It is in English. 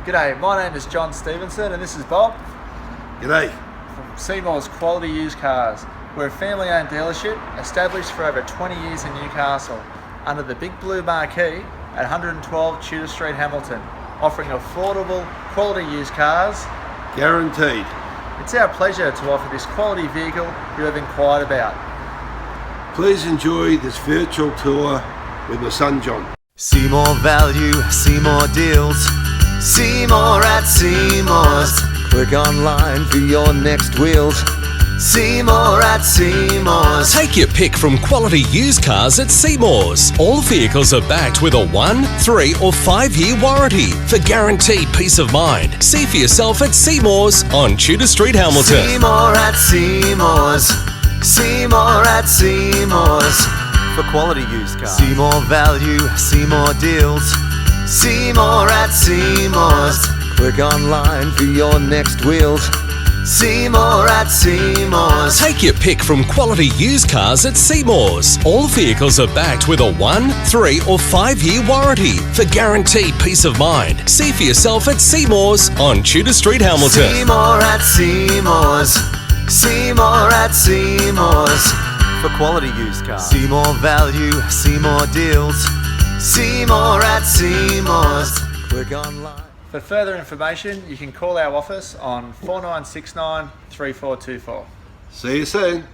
G'day, my name is John Stevenson and this is Bob. G'day. From Seemore's Quality Used Cars. We're a family-owned dealership established for over 20 years in Newcastle under the Big Blue Marquee at 112 Tudor Street, Hamilton, offering affordable, quality used cars. Guaranteed. It's our pleasure to offer this quality vehicle you have inquired about. Please enjoy this virtual tour with my son John. Seemore value, Seemore deals. Seemore at Seymours. Click online for your next wheels. Seemore at Seymours. Take your pick from quality used cars at Seymour's. All vehicles are backed with a 1, 3 or 5 year warranty for guaranteed peace of mind. See for yourself at Seymour's on Tudor Street, Hamilton. Seemore at Seymours. Seemore at Seymours. For quality used cars. Seemore value, Seemore deals. Seemore at Seymours. Click online for your next wheels. Seemore at Seymours. Take your pick from quality used cars at Seymour's. All vehicles are backed with a 1, 3 or 5 year warranty for guaranteed peace of mind. See for yourself at Seymour's on Tudor Street, Hamilton. Seemore at Seymours. Seemore at Seymours. For quality used cars. Seemore value, Seemore deals. Seemore at Seymours. Click online. For further information, you can call our office on 4969 3424. See you soon.